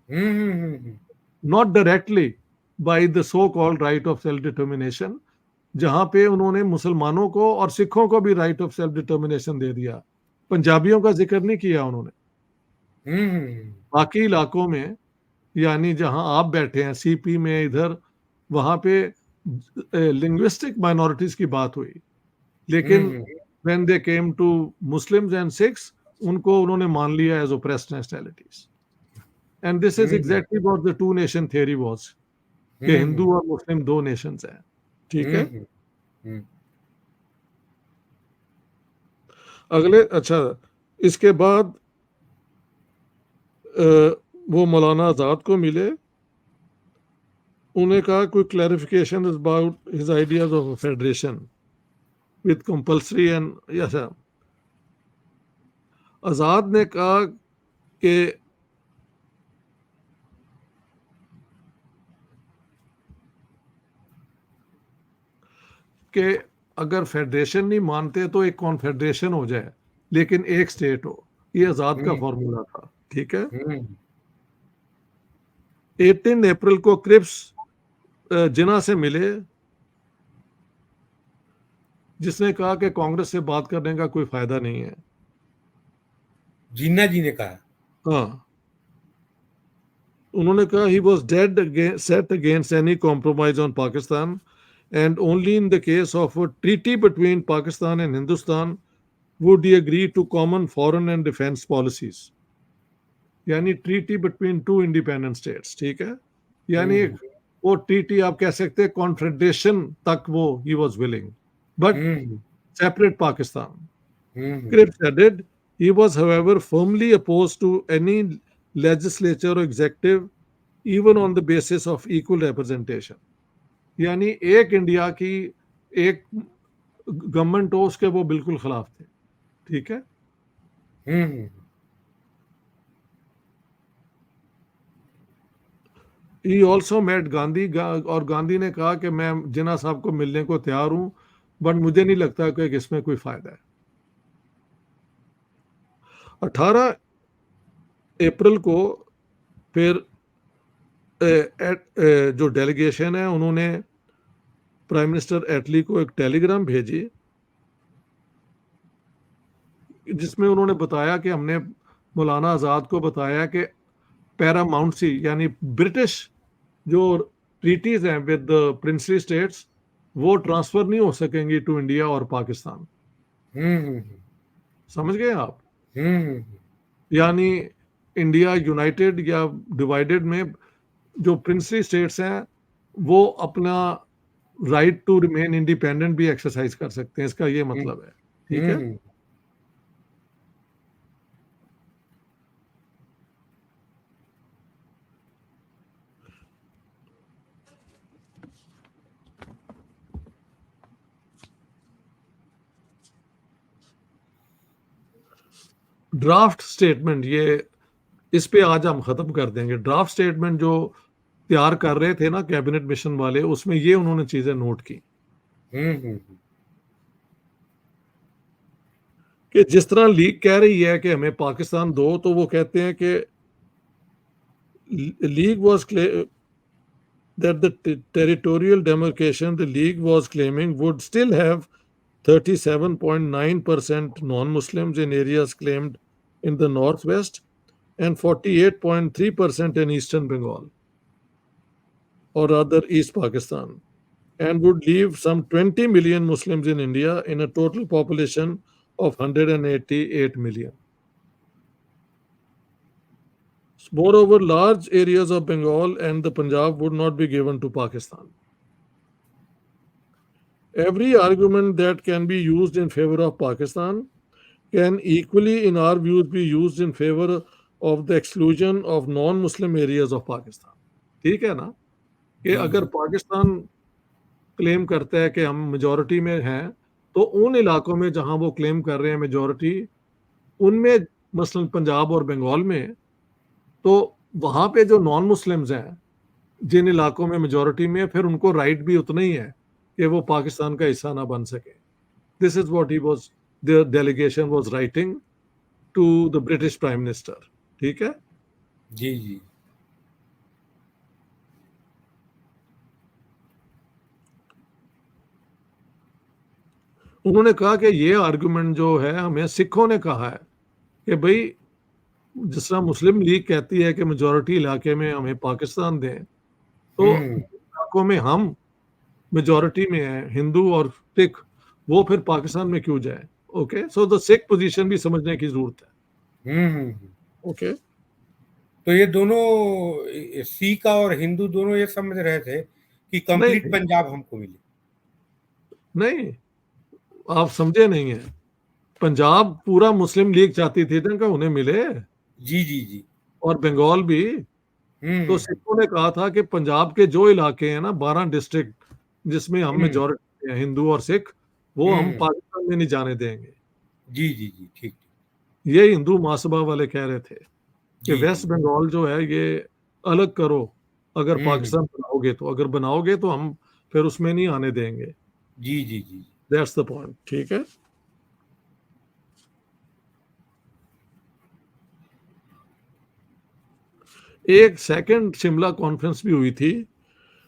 hmm. Not directly by the so called right of self determination, जहां पे उन्होंने मुसलमानों को और सिखों को भी राइट ऑफ सेल्फ डिटर्मिनेशन दे दिया। पंजाबियों का जिक्र नहीं किया उन्होंने। हम्म। बाकी इलाकों में यानी जहां आप बैठे हैं सीपी में इधर, वहां पे लिंग्विस्टिक माइनॉरिटीज की बात हुई। लेकिन hmm. When they came to Muslims and Sikhs उनको उन्होंने मान लिया as oppressed nationalities. And this is hmm. Exactly what the two nation theory was कि हम्म। हिंदू और मुस्लिम दो नेशंस हैं। ठीक है। हम्म। हम्म। अगले अच्छा, इसके बाद वो मौलाना आजाद को मिले। उन्हें कहा कोई clarification about his ideas of federation with compulsory and ऐसा। आजाद ने कहा कि कि अगर फेडरेशन नहीं मानते तो एक कॉन्फेडरेशन हो जाए लेकिन एक स्टेट हो। ये आजाद का हम्म। फॉर्मूला था। ठीक है। हम्म। 18 अप्रैल को क्रिप्स जिना से मिले, जिसने कहा कि कांग्रेस से बात करने का कोई फायदा नहीं है। जिन्ना जी ने कहा? हाँ, उन्होंने कहा he was dead set against any compromise on Pakistan and only in the case of treaty between Pakistan and Hindustan would he agree to common foreign and defence policies. यानी treaty between two independent states. ठीक है। यानी हम्म। वो ट्रीटी आप कह सकते हैं कॉन्फेडरेशन तक वो he was willing, but hmm. Separate Pakistan. Hmm. Cripps added, he was, however, firmly opposed to any legislature or executive, even on the basis of equal representation. यानी एक इंडिया की एक गवर्नमेंट हो उसके वो बिल्कुल खिलाफ थे। ठीक है। हम्म। ही ऑल्सो मेट गांधी, और गांधी ने कहा कि मैं जिन्ना साहब को मिलने को तैयार हूं, बट मुझे नहीं लगता कि इसमें कोई फायदा है। 18 अप्रैल को फिर जो डेलीगेशन है उन्होंने प्राइम मिनिस्टर एटली को एक टेलीग्राम भेजी जिसमें उन्होंने बताया कि हमने मौलाना आज़ाद को बताया कि पैरामाउंटसी यानी ब्रिटिश जो ट्रीटीज हैं विद प्रिंसली स्टेट्स वो ट्रांसफर नहीं हो सकेंगी टू इंडिया और पाकिस्तान। हम्म। समझ गए आप? हम्म। यानी इंडिया यूनाइटेड या डिवाइडेड में जो प्रिंसली स्टेट्स हैं वो अपना राइट टू रिमेन इंडिपेंडेंट भी एक्सरसाइज कर सकते हैं। इसका ये मतलब है। ठीक है। हम्म। ड्राफ्ट स्टेटमेंट, ये इस पे आज हम खत्म कर देंगे। ड्राफ्ट स्टेटमेंट जो तैयार कर रहे थे ना कैबिनेट मिशन वाले, उसमें ये उन्होंने चीजें नोट की। हम्म। कि जिस तरह लीग कह रही है कि हमें पाकिस्तान दो, तो वो कहते हैं कि league was that the territorial demarcation the league was claiming would still have 37.9% non-Muslims in areas claimed in the northwest and 48.3% in eastern Bengal, or rather East Pakistan, and would leave some 20 million Muslims in India in a total population of 188 million. Moreover, large areas of Bengal and the Punjab would not be given to Pakistan. Every argument that can be used in favor of Pakistan can equally, in our views, be used in favor of the exclusion of non-Muslim areas of Pakistan. ठीक है ना, कि जी अगर जी पाकिस्तान क्लेम करता है कि हम मेजॉरिटी में हैं, तो उन इलाकों में जहां वो क्लेम कर रहे हैं मेजॉरिटी, उनमें मसलन पंजाब और बंगाल में, तो वहां पे जो नॉन मुस्लिम्स हैं जिन इलाकों में मेजॉरिटी में, फिर उनको राइट भी उतना ही है कि वो पाकिस्तान का हिस्सा ना बन सके. This is what he was the delegation was writing to the British prime minister. ठीक है. जी जी उन्होंने कहा कि ये आर्गुमेंट जो है हमें सिखों ने कहा है कि भाई जिस तरह मुस्लिम लीग कहती है कि मेजॉरिटी इलाके में हमें पाकिस्तान दें, तो इलाकों में हम मेजॉरिटी में है हिंदू और सिख, वो फिर पाकिस्तान में क्यों जाए. Okay, so the Sikh position भी समझने की जरूरत है. ओके. तो ये दोनों सिख और हिंदू दोनों ये समझ रहे थे कि कंप्लीट नहीं पंजाब हमको मिले. नहीं, आप समझे नहीं है. पंजाब पूरा मुस्लिम लीग चाहती थी ना कि उन्हें मिले, जी जी जी और बंगाल भी. तो सिखों ने कहा था कि पंजाब के जो इलाके हैं ना, 12 डिस्ट्रिक्ट जिसमें हम मेजॉरिटी हैं हिंदू और सिख, वो हम पाकिस्तान में नहीं जाने देंगे. जी जी जी ठीक. ये हिंदू महासभा वाले कह रहे थे कि जी वेस्ट बंगाल जो है ये अलग करो, अगर हम्म पाकिस्तान बनाओगे तो, अगर बनाओगे तो हम फिर उसमें नहीं आने देंगे. जी जी जी दैट्स द पॉइंट. ठीक है. एक सेकंड शिमला कॉन्फ्रेंस भी हुई थी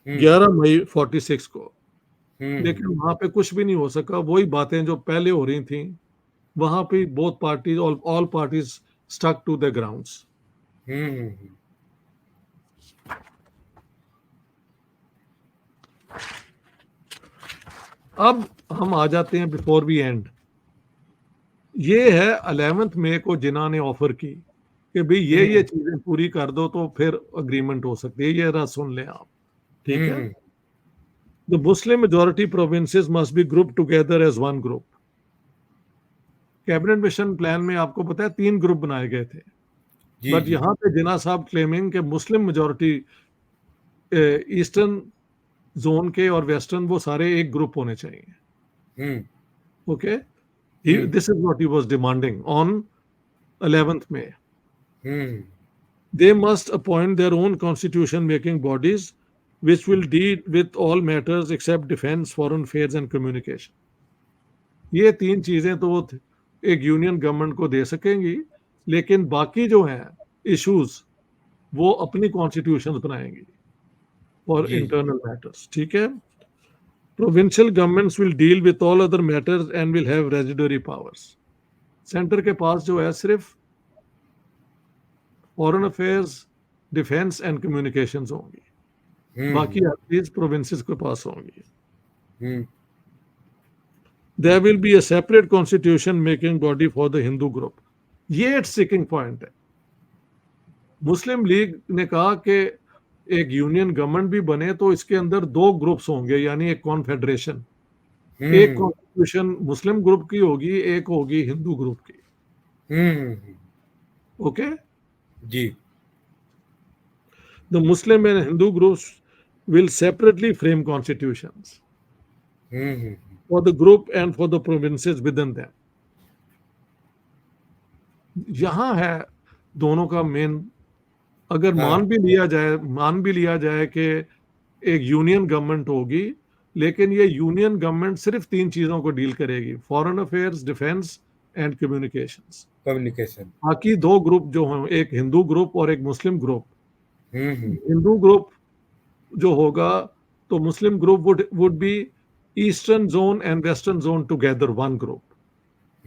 11 मई 46 को, लेकिन वहां पे कुछ भी नहीं हो सका. वही बातें जो पहले हो रही थी, वहां पे both parties, all parties stuck to the grounds. अब हम आ जाते हैं बिफोर वी एंड. ये है 11 मई को जिन्ना ने ऑफर की कि भाई ये चीजें पूरी कर दो तो फिर अग्रीमेंट हो सकती है. ये रहा, सुन लें आप. ठीक है. The Muslim majority provinces must be group together as one group. Cabinet mission plan में आपको पता है 3 ग्रुप बनाए गए थे, बट यहाँ पे जिन्ना साहब क्लेमिंग के मुस्लिम मेजॉरिटी ईस्टर्न जोन के और वेस्टर्न, वो सारे एक ग्रुप होने चाहिए. Okay. This is what he was demanding on 11 May. They must appoint their own constitution making bodies which will deal with all matters except defense, foreign affairs and communication. ये 3 चीजें तो वो एक यूनियन गवर्नमेंट को दे सकेंगी, लेकिन बाकी जो हैं इश्यूज वो अपनी कॉन्स्टिट्यूशन बनाएंगी फॉर इंटरनल मैटर्स. ठीक है. Provincial governments will deal with all other matters and will have residuary powers. Centre के पास जो है सिर्फ foreign affairs, defence and communications होंगी, बाकी हर चीज प्रोविंसेस के पास होंगी. There will be a separate constitution making body for the Hindu group. ये एक स्टिकिंग पॉइंट है. मुस्लिम लीग ने कहा कि एक यूनियन गवर्नमेंट भी बने तो इसके अंदर 2 ग्रुप्स होंगे, यानी एक कॉन्फेडरेशन. एक कॉन्स्टिट्यूशन मुस्लिम ग्रुप की होगी, एक होगी हिंदू ग्रुप की. ओके. जी. The Muslim and Hindu groups will separately frame constitutions for the group and for the provinces within them. यहाँ है दोनों का मेन. अगर मान भी लिया जाए कि एक यूनियन गवर्नमेंट होगी, लेकिन ये यूनियन गवर्नमेंट सिर्फ 3 चीजों को डील करेगी: foreign affairs, defence and communications. Communication. बाकी दो ग्रुप जो हैं, एक हिंदू ग्रुप और एक मुस्लिम ग्रुप। हम्म। हिंदू ग्रुप जो होगा तो Muslim group would be eastern zone and western zone together one group,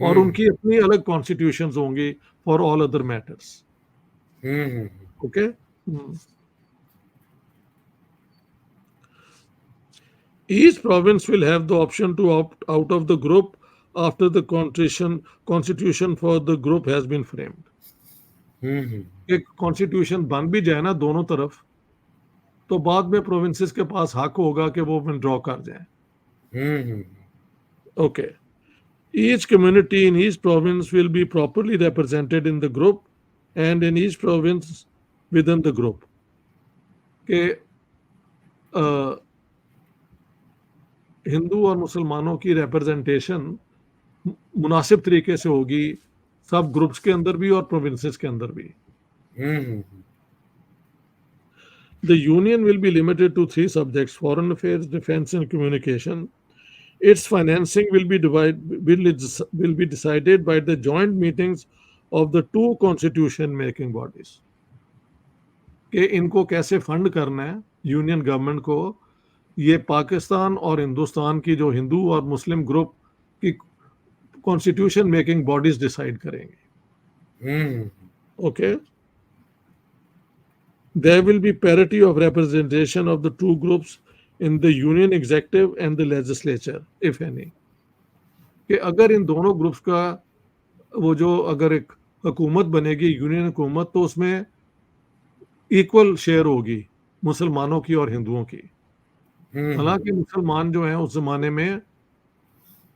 और हम्म। उनकी अपनी अलग कॉन्स्टिट्यूशंस होंगी for all other matters. Hmm. Okay. Each province will have the option to opt out of the group after the constitution for the group has been framed. हम्म। एक कॉन्स्टिट्यूशन बन भी जाए ना दोनों तरफ, तो बाद में प्रोविंसेस के पास हक होगा कि वो विड्रॉ कर जाए। हम्म। Okay. Each community in each province will be properly represented in the group and in each province within the group. कि हिंदू और मुसलमानों की रिप्रेजेंटेशन मुनासिब तरीके से होगी सब ग्रुप्स के अंदर भी और प्रोविंसेस के अंदर भी। हम्म। The union will be limited to three subjects: foreign affairs, defense, and communication. Its financing will be decided by the joint meetings of the two constitution making bodies. कि इनको कैसे फंड करना है यूनियन गवर्नमेंट को, ये पाकिस्तान और हिंदुस्तान की जो हिंदू और मुस्लिम ग्रुप की कॉन्स्टिट्यूशन मेकिंग बॉडीज डिसाइड करेंगे। Okay. There will be parity of representation of the two groups in the union executive and the legislature, if any. कि अगर इन दोनों ग्रुप्स का वो जो अगर एक हुकूमत बनेगी यूनियन हुकूमत, तो उसमें इक्वल शेयर होगी मुसलमानों की और हिंदुओं की। हालांकि मुसलमान जो हैं उस जमाने में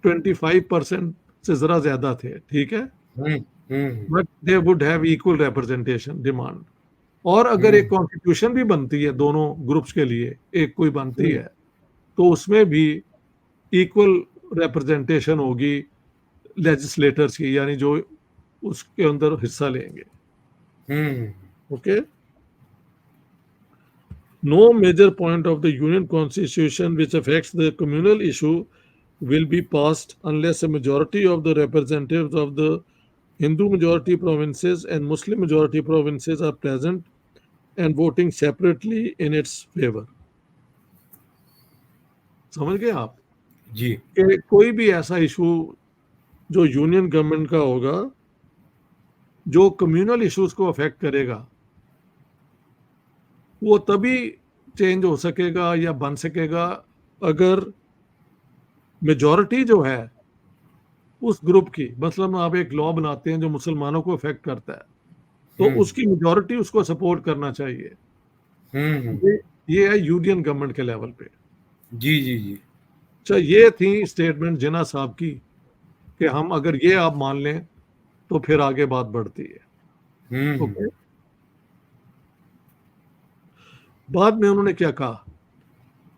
25% से जरा ज्यादा थे, ठीक है, but they would have equal representation demand. और अगर एक कॉन्स्टिट्यूशन भी बनती है दोनों ग्रुप्स के लिए, एक कोई बनती है, तो उसमें भी इक्वल रिप्रेजेंटेशन होगी लेजिस्लेटर्स की, यानी जो उसके अंदर हिस्सा लेंगे। Okay. No major point of the union constitution which affects the communal issue will be passed unless a majority of the representatives of the Hindu majority provinces and Muslim majority provinces are present and voting separately in its favor. समझ गए आप जी। कि कोई भी ऐसा इशू जो यूनियन गवर्नमेंट का होगा जो कम्युनल इश्यूज को अफेक्ट करेगा, वो तभी चेंज हो सकेगा या बन सकेगा अगर मेजॉरिटी जो है उस ग्रुप की, मतलब आप एक लॉ बनाते हैं जो मुसलमानों को अफेक्ट करता है, तो उसकी मेजॉरिटी उसको सपोर्ट करना चाहिए। ये है यूनियन गवर्नमेंट के लेवल पे। जी जी जी। अच्छा, ये थी स्टेटमेंट जिन्ना साहब की कि हम अगर ये आप मान लें तो फिर आगे बात बढ़ती है। ओके। बाद में उन्होंने क्या कहा,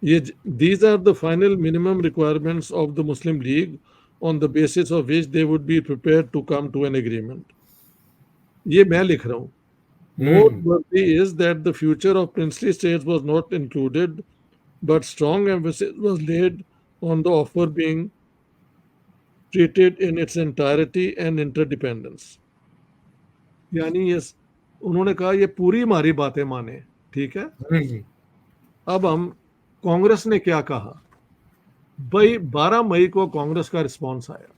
ये these are the final minimum requirements of the Muslim League on the basis of which they would be prepared to come to an agreement. ये मैं लिख रहा हूँ। Noteworthy is that the future of princely states was not included, but strong emphasis was laid on the offer being treated in its entirety and interdependence. यानी ये उन्होंने कहा ये पूरी हमारी बातें माने, ठीक है। अब हम कांग्रेस ने क्या कहा भाई, 12 मई को कांग्रेस का रिस्पांस आया,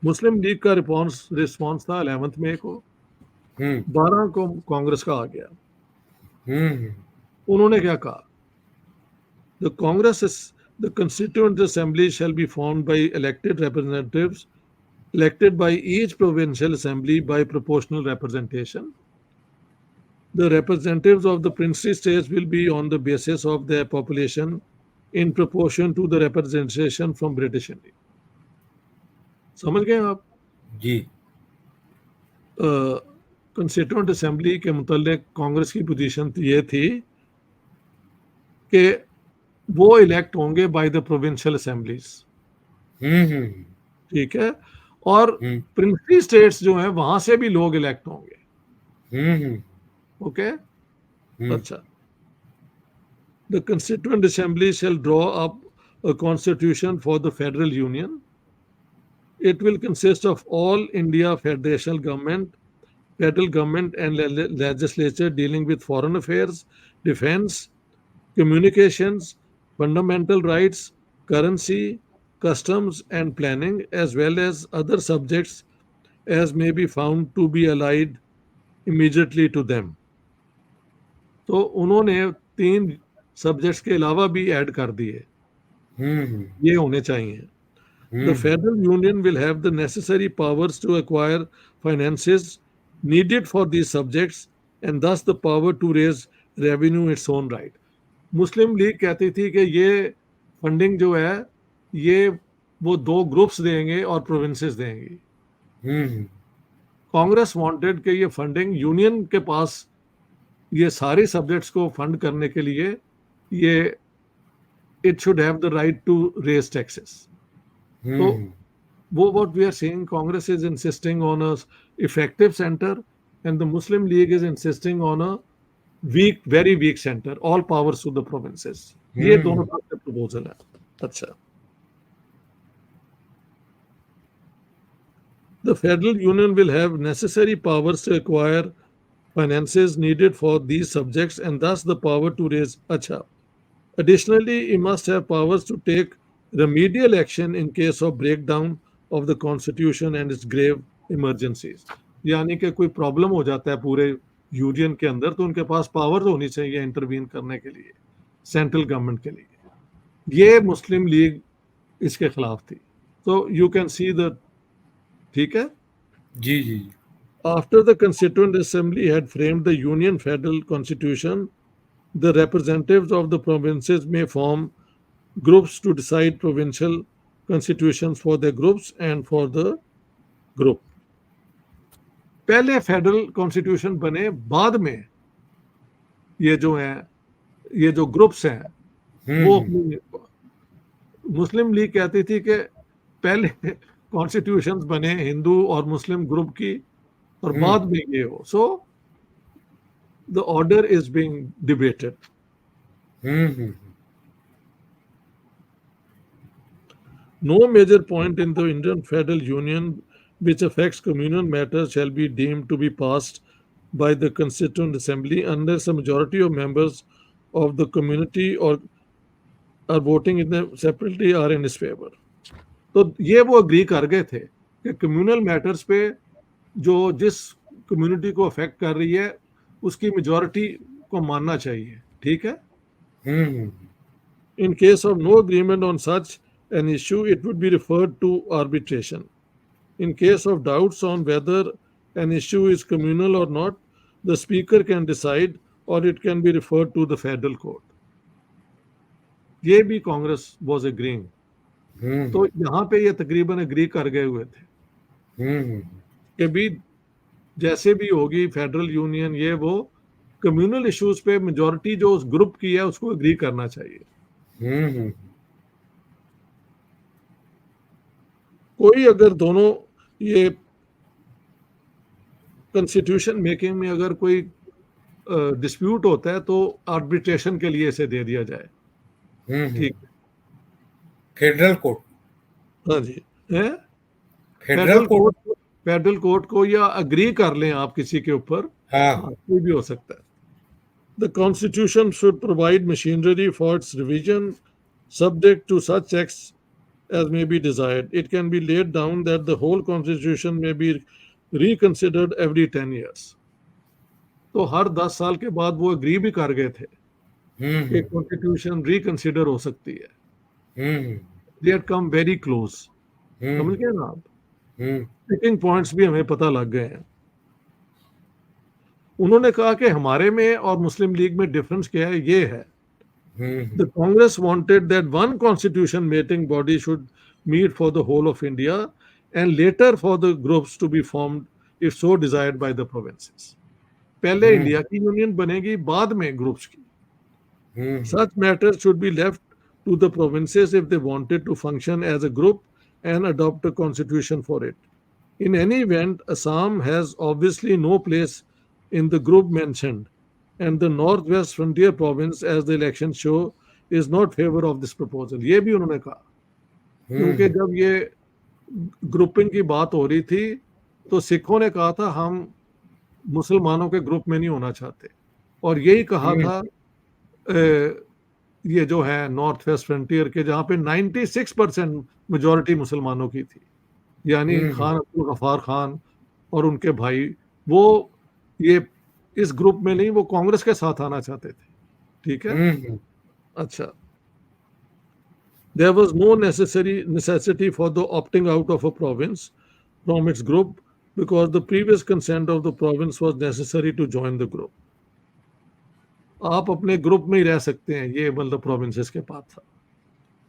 मुस्लिम लीग का रिस्पांस था 11 मई को, 12 को कांग्रेस का आ गया। उन्होंने क्या कहा, the constituent assembly shall be formed by elected representatives elected by each provincial assembly by proportional representation. The representatives of the princely states will be on the basis of their population in proportion to the representation from British India. समझ गए आप जी। कंस्टिट्यूएंट असेंबली के मुतालिक कांग्रेस की पोजीशन ये थी कि वो इलेक्ट होंगे बाय द प्रोविंशियल असेंबलीज, ठीक है, और प्रिंसली स्टेट्स जो हैं वहां से भी लोग इलेक्ट होंगे। ओके। अच्छा, the constituent assembly shall draw up a constitution for the federal union. It will consist of all India federal government and legislature dealing with foreign affairs, defense, communications, fundamental rights, currency, customs, and planning, as well as other subjects as may be found to be allied immediately to them. तो उन्होंने 3 सब्जेक्ट्स के अलावा भी ऐड कर दिए, हम्म ये होने चाहिए. The federal union will have the necessary powers to acquire finances needed for these subjects and thus the power to raise revenue its own right. Muslim league कहती थी कि ये फंडिंग जो है ये वो 2 ग्रुप्स देंगे और प्रोविंसेस देंगी. कांग्रेस वांटेड कि ये फंडिंग यूनियन के पास ये सारे सब्जेक्ट्स को फंड करने के लिए ये it should have the right to raise taxes. So, what we are saying, Congress is insisting on a effective center, and the Muslim League is insisting on a weak, very weak center. All powers to the provinces. ये दोनों तरफ से proposal है. अच्छा. The federal union will have necessary powers to acquire finances needed for these subjects, and thus the power to raise. अच्छा. Additionally, it must have powers to take remedial action in case of breakdown of the constitution and its grave emergencies. यानी कि कोई प्रॉब्लम हो जाता है पूरे यूनियन के अंदर तो उनके पास पावर होनी चाहिए इंटरवीन करने के लिए सेंट्रल गवर्नमेंट के लिए. ये मुस्लिम लीग इसके खिलाफ थी. तो यू कैन सी द ठीक है जी जी. After the Constituent Assembly had framed the Union Federal Constitution, the representatives of the provinces may form groups to decide provincial constitutions for their groups and for the group. पहले फेडरल कॉन्स्टिट्यूशन बने, बाद में ये जो है ये जो ग्रुप्स हैं वो मुस्लिम लीग कहती थी कि पहले कॉन्स्टिट्यूशंस बने हिंदू और मुस्लिम ग्रुप की और बाद में ये हो. So the order is being debated. No major point in the Indian Federal Union which affects communal matters shall be deemed to be passed by the Constituent Assembly unless a majority of members of the community or are voting in the separately are in its favor. तो ये वो अग्री कर गए थे कि कम्युनल मैटर्स पे जो जिस कम्युनिटी को अफेक्ट कर रही है उसकी मेजॉरिटी को मानना चाहिए. ठीक है. In case of no agreement on such an issue, it would be referred to arbitration. In case of doubts on whether an issue is communal or not, the speaker can decide or it can be referred to the federal court. ये भी कांग्रेस was agreeing. तो यहाँ पे ये तकरीबन एग्री कर गए हुए थे कि भी जैसे भी होगी फेडरल यूनियन ये वो कम्युनल इश्यूज पे मेजॉरिटी जो उस ग्रुप की है उसको एग्री करना चाहिए. कोई अगर दोनों ये कॉन्स्टिट्यूशन मेकिंग में अगर कोई डिस्प्यूट होता है तो आर्बिट्रेशन के लिए इसे दे दिया जाए. ठीक. Federal court. हाँ जी. है फेडरल कोर्ट को या अग्री कर लें आप किसी के ऊपर. हाँ कोई भी हो सकता है. The Constitution should provide machinery for its revision subject to such acts as may be desired. It can be laid down that the whole Constitution may be reconsidered every 10 years. तो हर 10 साल के बाद वो एग्री भी कर गए थे कि कॉन्स्टिट्यूशन रिकंसिडर हो सकती है. They had come very close. समझ गए ना आप. टिकिंग पॉइंट्स भी हमें पता लग गए हैं. उन्होंने कहा कि हमारे में और मुस्लिम लीग में डिफरेंस क्या है. ये है the Congress wanted that one constitution making body should meet for the whole of India and later for the groups to be formed if so desired by the provinces. पहले इंडिया की यूनियन बनेगी बाद में ग्रुप्स की. Such matters should be left to the provinces if they wanted to function as a group and adopt a constitution for it. In any event, Assam has obviously no place in the group mentioned, and the Northwest Frontier Province, as the elections show, is not favor of this proposal. ये भी उन्होंने कहा क्योंकि जब ये ग्रुपिंग की बात हो रही थी, तो सिखों ने कहा था हम मुसलमानों के ग्रुप में नहीं होना चाहते, और यही कहा हम्म था ये जो है नॉर्थ वेस्ट फ्रंटियर के, जहाँ पे 96% मेजोरिटी मुसलमानों की थी, यानी हम्म खान अब्दुल गफार खान और उनके भाई, वो ये इस ग्रुप में नहीं, वो कांग्रेस के साथ आना चाहते थे। ठीक है। हम्म अच्छा, there was no necessity for the opting out of a province from its group because the previous consent of the province was necessary to join the group. आप अपने ग्रुप में ही रह सकते हैं, ये मतलब प्रोविंसेस के पास था।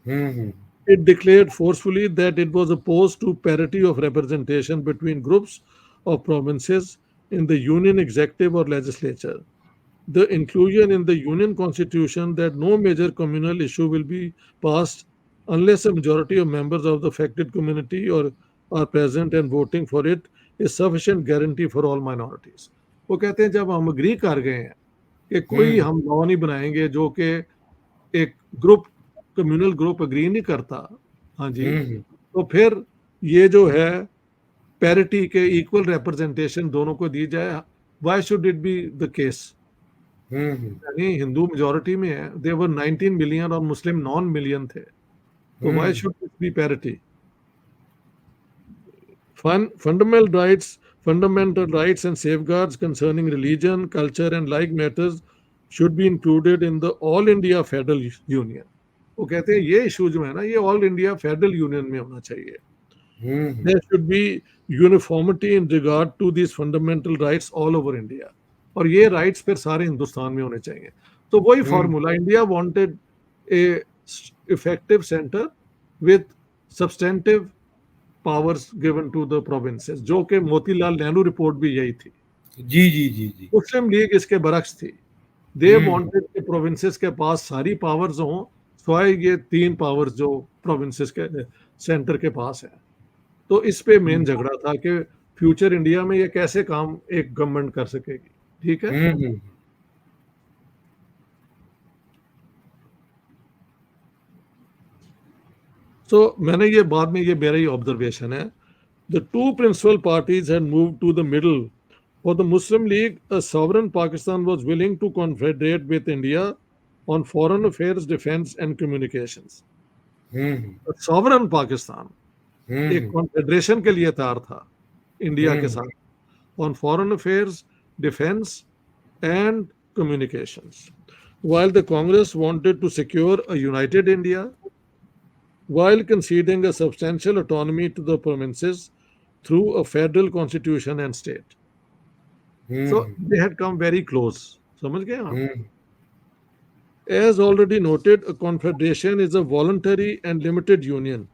हम्म It declared forcefully that it was opposed to parity of representation between groups of provinces in the union executive or legislature. The inclusion in the union constitution that no major communal issue will be passed unless a majority of members of the affected community or are present and voting for it is sufficient guarantee for all minorities. वो कहते हैं जब हम अग्री कर गए हैं कि कोई हम्म हम लॉ नहीं बनाएंगे जो कि एक ग्रुप, कम्युनल ग्रुप अग्री नहीं करता, हाँ जी, हम्म तो फिर ये जो है पैरिटी के इक्वल रिप्रेजेंटेशन दोनों को दी जाए। Why should it be the case? हम्म यानी हिंदू मेजोरिटी में है, देवर 19 मिलियन और मुस्लिम 9 मिलियन थे, तो why hmm should it B parity? Fundamental rights and safeguards concerning religion, culture and like matters should be included in the All India Federal Union. वो कहते हैं ये इशू जो है ना, ये ऑल इंडिया फेडरल यूनियन में होना चाहिए। हम्म There should be uniformity in regard to these fundamental rights all over India. और ये राइट्स फिर सारे हिंदुस्तान में होने चाहिए। तो वही hmm formula, India wanted a effective centre with substantive powers given to the provinces, जो कि मोतीलाल नेहरू रिपोर्ट भी यही थी। जी जी जी जी मुस्लिम लीग इसके बरक्स थी। दे हम्म वांटेड कि प्रोविंसेस के पास सारी पावर्स हों, स्वाय ये 3 पावर्स जो प्रोविंसेस के सेंटर के पास है। तो इस पे मेन झगड़ा था कि फ्यूचर इंडिया में ये कैसे काम एक गवर्नमेंट कर सकेगी। ठीक है। हम्म तो मैंने ये बाद में, ये मेरा ही ऑब्जर्वेशन है, the two principal parties had moved to the middle. For the Muslim league a sovereign Pakistan was willing to confederate with India on foreign affairs, defence and communications. Hmm sovereign Pakistan एक हम्म कॉन्फेडरेशन के लिए तैयार था इंडिया के हम्म साथ on foreign affairs, defense, and communications. While the Congress wanted to secure a united India, while conceding a substantial autonomy to the provinces through a federal constitution and state. So hmm they had come very close. समझ गए आप? हम्म As already noted, a confederation is a voluntary and limited union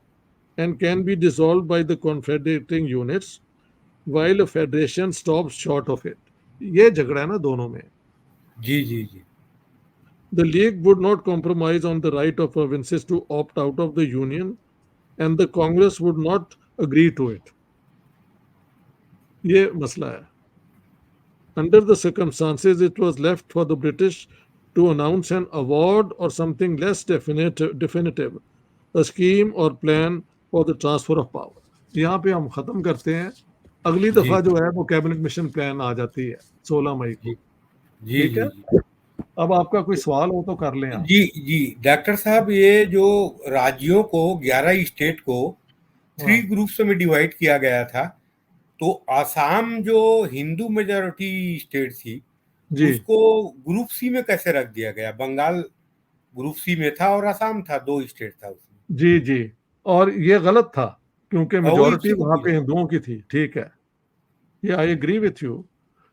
and can be dissolved by the confederating units, while a federation stops short of it. ये झगड़ा है ना दोनों में। जी जी जी The League would not compromise on the right of provinces to opt out of the Union, and the Congress would not agree to it. ये मसला है। Under the circumstances, it was left for the British to announce an award or something less definitive, a scheme or plan for the transfer of power. यहाँ पे हम खत्म करते हैं। अगली जी दफा जो है वो कैबिनेट मिशन प्लान आ जाती है 16 मई जी को। जी ठीक जी है। अब आपका कोई सवाल हो तो कर लें आप। जी जी डॉक्टर साहब, ये जो राज्यों को 11 स्टेट को थ्री हाँ ग्रुप्स में डिवाइड किया गया था, तो आसाम जो हिंदू मेजोरिटी स्टेट थी जी उसको ग्रुप सी में कैसे रख दिया गया? बंगाल ग्रुप सी में था और आसाम था, दो स्टेट था उसमें। जी जी। और ये गलत था क्योंकि और वही मेजोरिटी चीज वहां पे हिंदुओं की थी। ठीक है, ये आई एग्री विथ यू।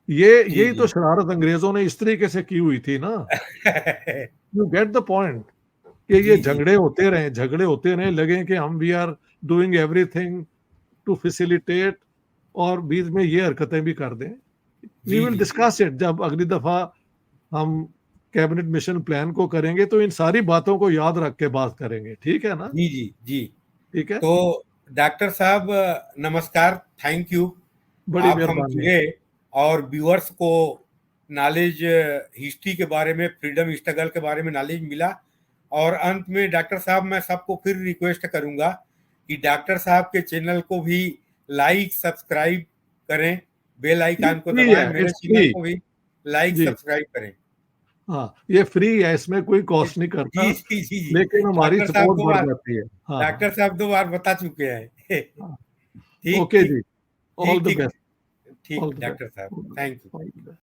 ये जी यही तो जी शरारत अंग्रेजों ने इस तरीके से की हुई थी ना। यू गेट द पॉइंट कि ये जी जी झगड़े होते रहे, लगे कि हम we are doing everything to facilitate, और बीच में ये हरकतें भी कर दें। वी जी विल जी डिस्कस इट जब अगली दफा हम कैबिनेट मिशन प्लान को करेंगे, तो इन सारी बातों को याद रख के बात करेंगे। ठीक है ना? जी जी जी। ठीक है। तो डॉक्टर साहब नमस्कार, थैंक यू। बड़ी आप हम मेहरबानी। जुड़े और व्यूअर्स को नॉलेज, हिस्ट्री के बारे में, फ्रीडम स्ट्रगल के बारे में नॉलेज मिला। और अंत में डॉक्टर साहब, मैं सबको फिर रिक्वेस्ट करूंगा कि डॉक्टर साहब के चैनल को भी लाइक सब्सक्राइब करें, बेल आइकन को फ्री दबाएं, है, मेरे इट्स चैनल फ्री। को भी लाइक जी, सब्सक्राइब करें। हाँ, ये फ्री है, इसमें कोई कॉस्ट नहीं जी करता, जी जी जी। लेकिन हमारी सपोर्ट बढ़ जाती है। हाँ, डॉक्टर साहब 2 बार बता चुके हैं। हाँ। ठीक ओके ठीक जी, ऑल ठीक द ठीक बेस्ट, ठीक ऑल द बेस्ट, डॉक्टर साहब, thank you. All the best.